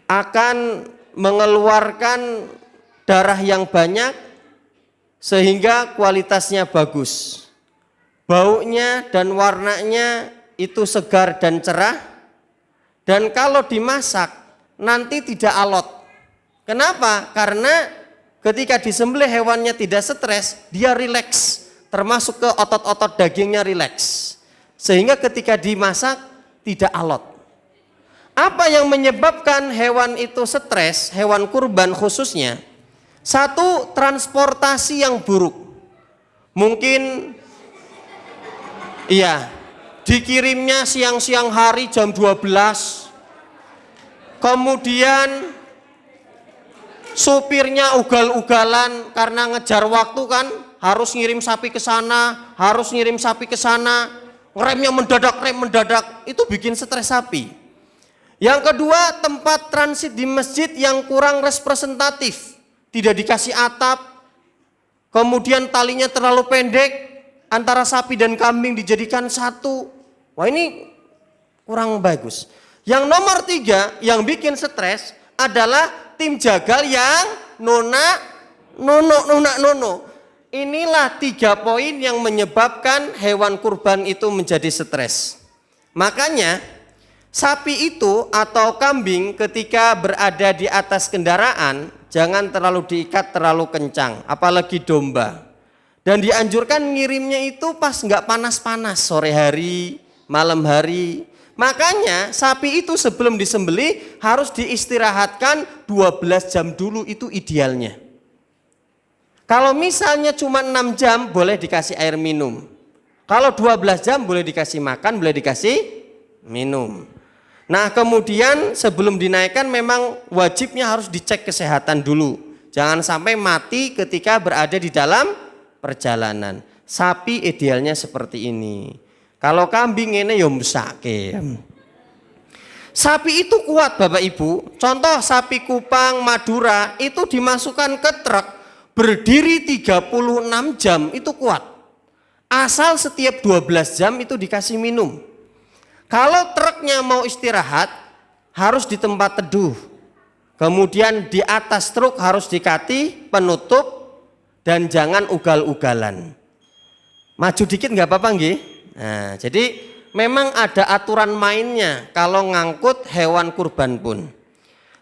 A: akan mengeluarkan darah yang banyak sehingga kualitasnya bagus. Baunya dan warnanya itu segar dan cerah. Dan kalau dimasak nanti tidak alot. Kenapa? Karena ketika disembelih hewannya tidak stres, dia rileks, termasuk ke otot-otot dagingnya rileks. Sehingga ketika dimasak tidak alot. Apa yang menyebabkan hewan itu stres, hewan kurban khususnya? Satu, transportasi yang buruk. Mungkin iya, dikirimnya siang-siang hari jam 12. Kemudian supirnya ugal-ugalan karena ngejar waktu kan, harus ngirim sapi ke sana, harus ngirim sapi ke sana, rem mendadak, itu bikin stres sapi. Yang kedua, tempat transit di masjid yang kurang representatif, tidak dikasih atap, kemudian talinya terlalu pendek, antara sapi dan kambing dijadikan satu. Wah, ini kurang bagus. Yang nomor 3 yang bikin stres adalah tim jagal yang nono. Inilah 3 poin yang menyebabkan hewan kurban itu menjadi stres. Makanya sapi itu atau kambing ketika berada di atas kendaraan jangan terlalu diikat terlalu kencang, apalagi domba. Dan dianjurkan ngirimnya itu pas nggak panas-panas, sore hari, malam hari. Makanya sapi itu sebelum disembelih harus diistirahatkan 12 jam dulu, itu idealnya. Kalau misalnya cuma 6 jam boleh dikasih air minum. Kalau 12 jam boleh dikasih makan, boleh dikasih minum. Nah, kemudian sebelum dinaikkan memang wajibnya harus dicek kesehatan dulu. Jangan sampai mati ketika berada di dalam perjalanan. Sapi idealnya seperti ini. Kalau kambing ini ya mesake. Sapi itu kuat Bapak Ibu. Contoh sapi Kupang, Madura itu dimasukkan ke truk berdiri 36 jam itu kuat. Asal setiap 12 jam itu dikasih minum. Kalau truknya mau istirahat harus di tempat teduh. Kemudian di atas truk harus dikasih penutup dan jangan ugal-ugalan. Maju dikit nggak apa-apa nggih? Nah, jadi memang ada aturan mainnya kalau ngangkut hewan kurban pun.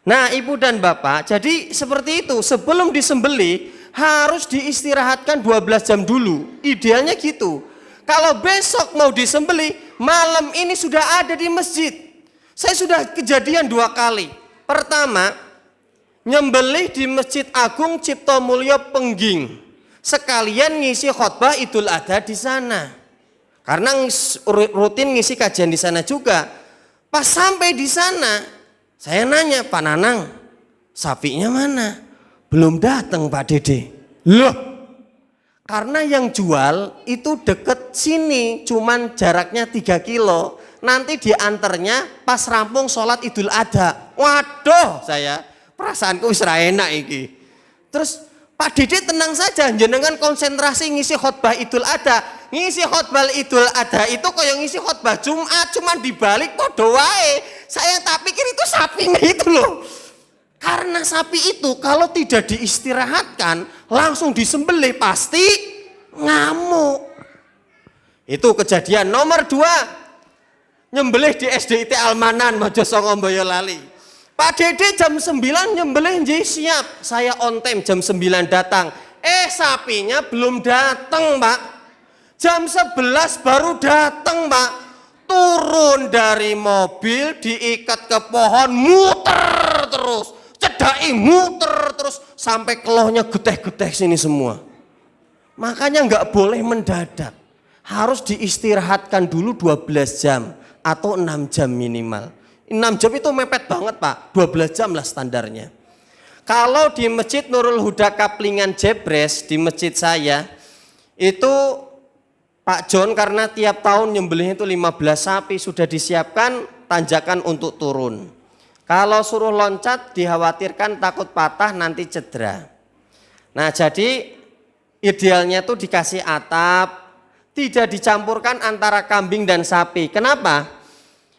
A: Nah, Ibu dan Bapak, jadi seperti itu, sebelum disembelih harus diistirahatkan 12 jam dulu. Idealnya gitu. Kalau besok mau disembelih, malam ini sudah ada di masjid. Saya sudah kejadian 2 kali. Pertama, nyembelih di Masjid Agung Cipto Mulyo Pengging. Sekalian ngisi khotbah Idul Adha di sana. Karena rutin ngisi kajian di sana juga. Pas sampai di sana, saya nanya, Pak Nanang, sapinya mana? Belum datang Pak Dede. Loh, karena yang jual itu deket sini, cuman jaraknya 3 kilo. Nanti diantarnya pas rampung sholat Idul Adha. Waduh, saya perasaanku wis ra enak iki. Terus Pak Dede tenang saja, jenengan konsentrasi ngisi khotbah Idul Adha. Ngisi khotbah Idul Adha itu kayak ngisi khotbah Jumat, cuman dibalik podo wae. Saya tak pikir itu sapinya itu loh. Karena sapi itu kalau tidak diistirahatkan langsung disembelih pasti ngamuk. Itu kejadian. Nomor 2, nyembelih di SDIT Almanan Mojo Songo Boyolali. Pak Dede jam 9 nyembelih nggih, siap. Saya on time jam 9 datang. Sapinya belum datang, Pak. Jam 11 baru datang, Pak. Turun dari mobil, diikat ke pohon, muter terus. Cedai muter terus sampai kelohnya geteh-geteh sini semua. Makanya nggak boleh mendadak. Harus diistirahatkan dulu 12 jam atau 6 jam minimal. 6 jam itu mepet banget, Pak. 12 jam lah standarnya. Kalau di Masjid Nurul Huda Kaplingan Jebres, di masjid saya, itu Pak John karena tiap tahun nyembelih itu 15 sapi, sudah disiapkan tanjakan untuk turun. Kalau suruh loncat dikhawatirkan takut patah nanti cedera. Nah jadi idealnya tuh dikasih atap, tidak dicampurkan antara kambing dan sapi. Kenapa?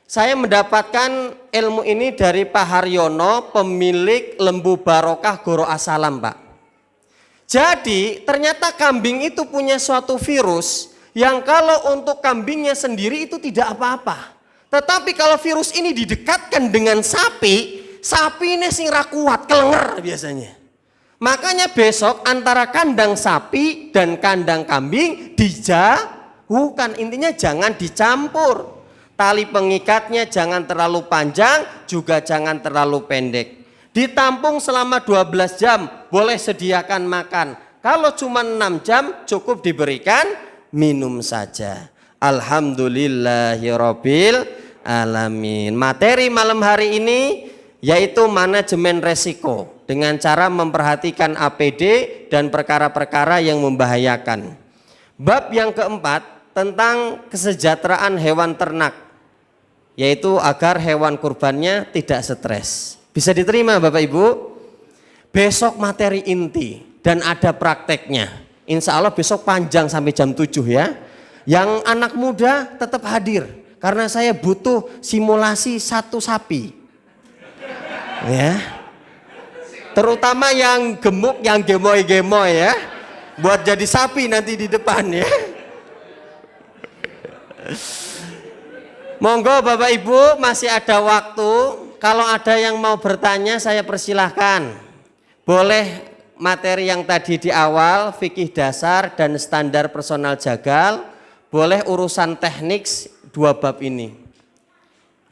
A: Saya mendapatkan ilmu ini dari Pak Haryono, pemilik Lembu Barokah Goro Asalam, Pak. Jadi ternyata kambing itu punya suatu virus yang kalau untuk kambingnya sendiri itu tidak apa-apa. Tetapi kalau virus ini didekatkan dengan sapi, sapi ini sing ra kuat, kelenger biasanya. Makanya besok antara kandang sapi dan kandang kambing dijauhkan, intinya jangan dicampur. Tali pengikatnya jangan terlalu panjang, juga jangan terlalu pendek. Ditampung selama 12 jam, boleh sediakan makan. Kalau cuma 6 jam cukup diberikan minum saja. Alhamdulillahirabbil alamin. Materi malam hari ini yaitu manajemen resiko dengan cara memperhatikan APD dan perkara-perkara yang membahayakan. Bab yang keempat tentang kesejahteraan hewan ternak, yaitu agar hewan kurbannya tidak stres. Bisa diterima Bapak Ibu? Besok materi inti dan ada prakteknya. Insya Allah besok panjang sampai jam 7 ya. Yang anak muda tetap hadir karena saya butuh simulasi 1 sapi. Ya. Terutama yang gemuk, yang gemoy-gemoy ya. Buat jadi sapi nanti di depan ya. Monggo Bapak Ibu, masih ada waktu. Kalau ada yang mau bertanya saya persilahkan. Boleh materi yang tadi di awal, fikih dasar dan standar personal jagal. Boleh urusan teknik 2 bab ini.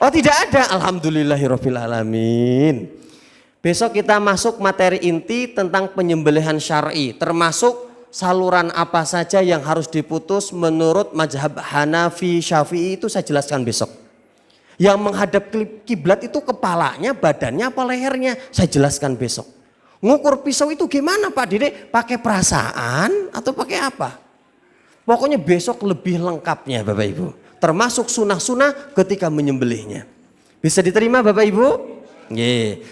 A: Oh tidak ada, alhamdulillahirabbil alamin. Besok kita masuk materi inti tentang penyembelihan syar'i, termasuk saluran apa saja yang harus diputus menurut mazhab Hanafi, Syafi'i, itu saya jelaskan besok. Yang menghadap kiblat itu kepalanya, badannya apa lehernya, saya jelaskan besok. Ngukur pisau itu gimana Pak Dede? Pakai perasaan atau pakai apa? Pokoknya besok lebih lengkapnya Bapak Ibu. Termasuk sunah-sunah ketika menyembelihnya. Bisa diterima Bapak Ibu?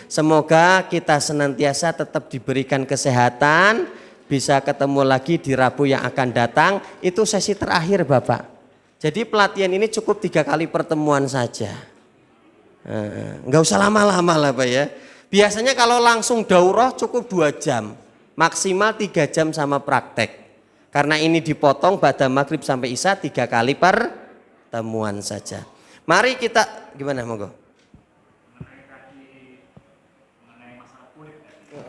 A: Semoga kita senantiasa tetap diberikan kesehatan. Bisa ketemu lagi di Rabu yang akan datang. Itu sesi terakhir Bapak. Jadi pelatihan ini cukup 3 kali pertemuan saja. Nggak usah lama-lama lah Pak ya. Biasanya kalau langsung daurah cukup 2 jam. Maksimal 3 jam sama praktek. Karena ini dipotong pada maghrib sampai isya 3 kali pertemuan saja. Mari kita, gimana monggo?
E: Mengenai masalah kulit ya.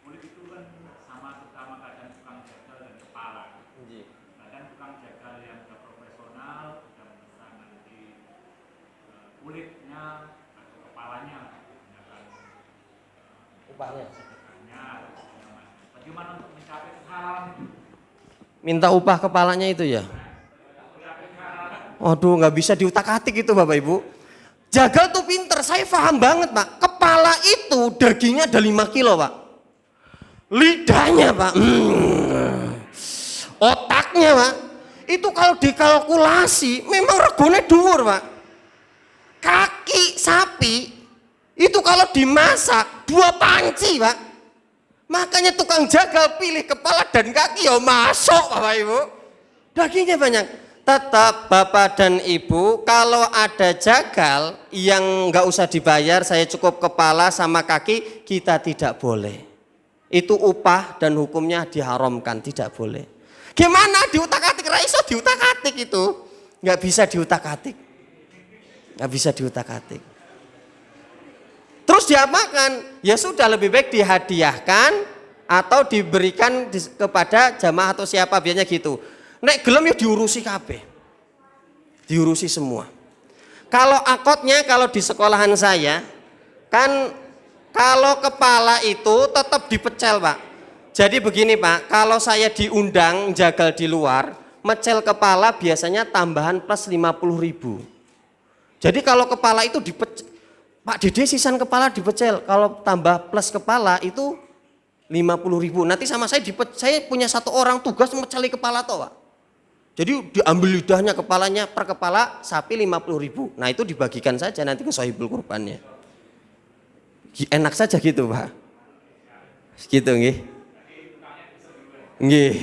E: Kulit itu kan sama terutama kadang tukang jagal dan kepala. Kadang tukang jagal yang sudah profesional sudah bisa nanti kulitnya atau kepalanya menggunakan
A: Upahnya.
E: Bagaimana untuk mencapai kehalalan itu?
A: Minta upah kepalanya itu ya? Waduh, nggak bisa diutak-atik itu Bapak Ibu. Jagal tuh pinter, saya paham banget Pak. Kepala itu dagingnya ada 5 kilo Pak. Lidahnya Pak, otaknya Pak, itu kalau dikalkulasi memang regone dhuwur Pak. Kaki sapi itu kalau dimasak 2 panci Pak. Makanya tukang jagal pilih kepala dan kaki ya masuk Bapak Ibu. Dagingnya banyak. Tetap Bapak dan Ibu kalau ada jagal yang nggak usah dibayar, saya cukup kepala sama kaki, kita tidak boleh. Itu upah dan hukumnya diharamkan, tidak boleh. Gimana diutak-atik? Raiso diutak-atik itu. Nggak bisa diutak-atik. Nggak bisa diutak-atik. terus diapakan? Ya sudah, lebih baik dihadiahkan atau diberikan kepada jamaah atau siapa, biasanya gitu. Nek gelem ya diurusi kabeh. Diurusi semua. Kalau akotnya, kalau di sekolahan saya kan kalau kepala itu tetap dipecel, Pak. Jadi begini, Pak, kalau saya diundang jagal di luar, mecel kepala biasanya tambahan plus 50.000. Jadi kalau kepala itu dipecel, Pak Dede sisan kepala dipecel, kalau tambah plus kepala itu 50.000. Nanti sama saya saya punya satu orang tugas meceli kepala toh, Pak. Jadi diambil lidahnya, kepalanya, per kepala sapi 50.000. Nah itu dibagikan saja nanti ke sahibul kurbannya. Enak saja gitu, Pak. Gitu nggih. Nggih.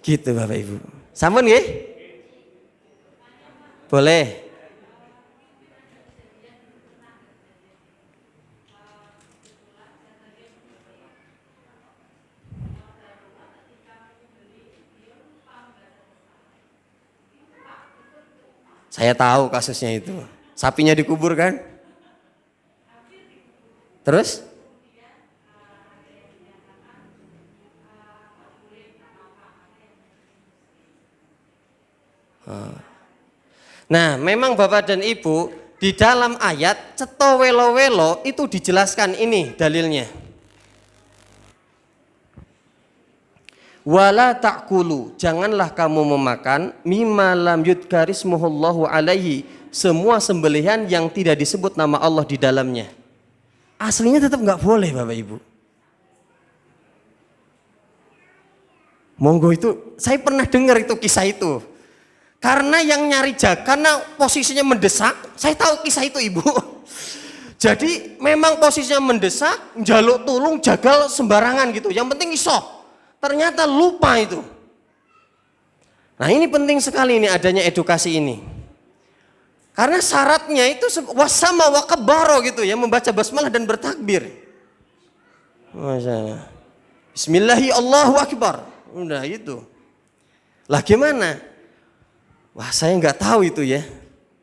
A: Gitu Bapak Ibu. Sampun nggih? Boleh. Saya tahu kasusnya itu. Sapinya dikubur kan? Terus? Nah, memang Bapak dan Ibu, di dalam ayat ceto welo welo itu dijelaskan ini dalilnya. Wala ta'kulu, janganlah kamu memakan mimma lam yudkarismuhullahu alaihi, semua sembelihan yang tidak disebut nama Allah di dalamnya. Aslinya tetap nggak boleh Bapak Ibu. Monggo itu, saya pernah dengar itu kisah itu. Karena yang nyari jagal, karena posisinya mendesak, saya tahu kisah itu Ibu. Jadi memang posisinya mendesak, njaluk tulung jagal sembarangan gitu. Yang penting iso. Ternyata lupa itu. Nah ini penting sekali ini adanya edukasi ini. Karena syaratnya itu wasama wa kabaro gitu ya, membaca basmalah dan bertakbir. Masya. Bismillahi Allahu Akbar. Udah itu. Lah gimana? Wah saya nggak tahu itu ya.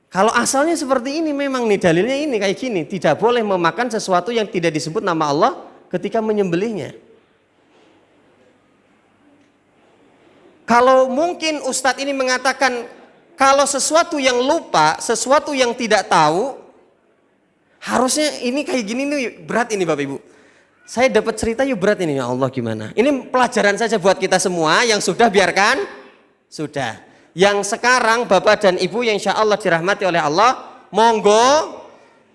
A: Kalau asalnya seperti ini memang nih dalilnya ini kayak gini. Tidak boleh memakan sesuatu yang tidak disebut nama Allah ketika menyembelihnya. Kalau mungkin Ustadz ini mengatakan kalau sesuatu yang lupa, sesuatu yang tidak tahu, harusnya ini kayak gini nih, berat ini Bapak Ibu. Saya dapat cerita yuk berat ini, ya Allah gimana. Ini pelajaran saja buat kita semua, yang sudah biarkan, sudah. Yang sekarang Bapak dan Ibu yang insya Allah dirahmati oleh Allah, monggo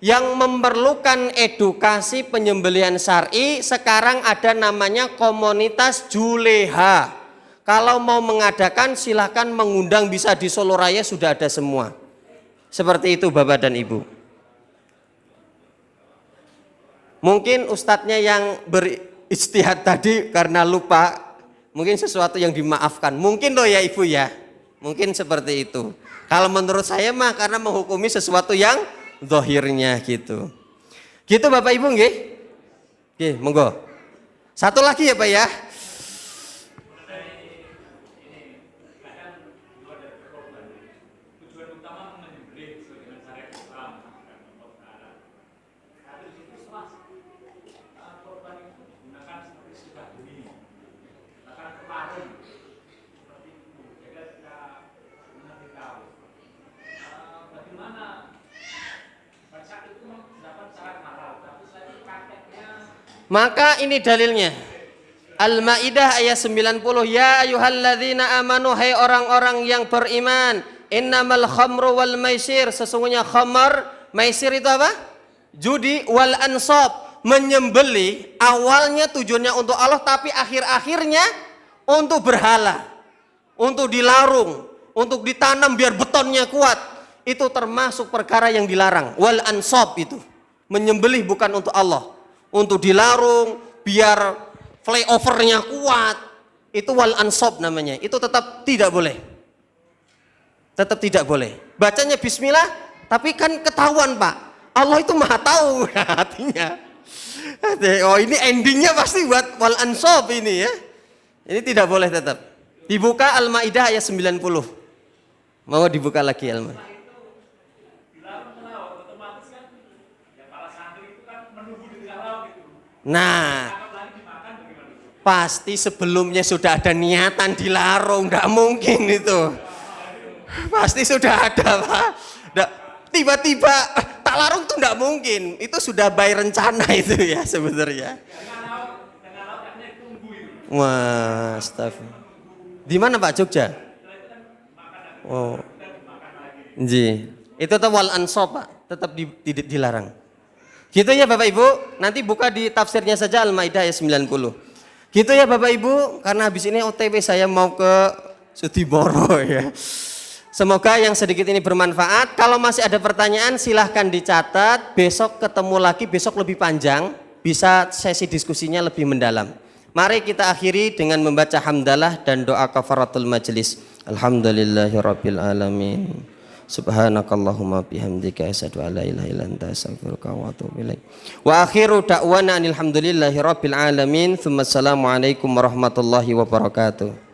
A: yang memerlukan edukasi penyembelihan syar'i, sekarang ada namanya komunitas Juleha. Kalau mau mengadakan silahkan mengundang, bisa di Solo Raya sudah ada semua. Seperti itu Bapak dan Ibu. Mungkin ustadznya yang berijtihad tadi karena lupa, mungkin sesuatu yang dimaafkan. Mungkin loh ya Ibu ya. Mungkin seperti itu. Kalau menurut saya mah karena menghukumi sesuatu yang zahirnya gitu. Gitu Bapak Ibu nggih? Oke, monggo. Satu lagi ya Pak ya. Maka ini dalilnya. Al-Maidah ayat 90. Ya ayyuhalladzina amanu, hai orang-orang yang beriman, innamal khamru wal maisir, sesungguhnya khamar, maisir itu apa? Judi, wal ansab, menyembelih awalnya tujuannya untuk Allah tapi akhir-akhirnya untuk berhala, untuk dilarung, untuk ditanam biar betonnya kuat. Itu termasuk perkara yang dilarang. Wal ansab itu menyembelih bukan untuk Allah, untuk dilarung biar flyovernya kuat, itu wal ansab namanya. Itu tetap tidak boleh. Tetap tidak boleh. Bacanya bismillah, tapi kan ketahuan Pak, Allah itu maha tahu hatinya. Oh ini endingnya pasti buat wal ansab ini ya. Ini tidak boleh tetap. Dibuka Al-Maidah ayat 90. Mau dibuka lagi Al-Maidah. Nah, pasti sebelumnya sudah ada niatan dilarung, tidak mungkin itu. Pasti sudah ada, Pak. Tiba-tiba tak larung tuh tidak mungkin. Itu sudah by rencana itu ya sebenarnya. Wah, astagfirullah. Di mana Pak, Jogja? Oh. Ji. Itu tuh wal ansab, Pak. Tetap dilarang. Gitu ya Bapak Ibu. Nanti buka di tafsirnya saja Al-Maidah ayat 90. Gitu ya Bapak Ibu, karena habis ini OTW saya mau ke Sudimoro ya. Semoga yang sedikit ini bermanfaat. Kalau masih ada pertanyaan silahkan dicatat. Besok ketemu lagi, besok lebih panjang. Bisa sesi diskusinya lebih mendalam. Mari kita akhiri dengan membaca hamdalah dan doa kafaratul majelis. Alhamdulillahirabbil alamin. Subhanakallahumma bihamdika asyhadu an la ilaha illa anta astaghfiruka wa atubu ilaik. Wa akhiru da'wana alhamdulillahirabbil alamin. Tsumma assalamu alaikum warahmatullahi wabarakatuh.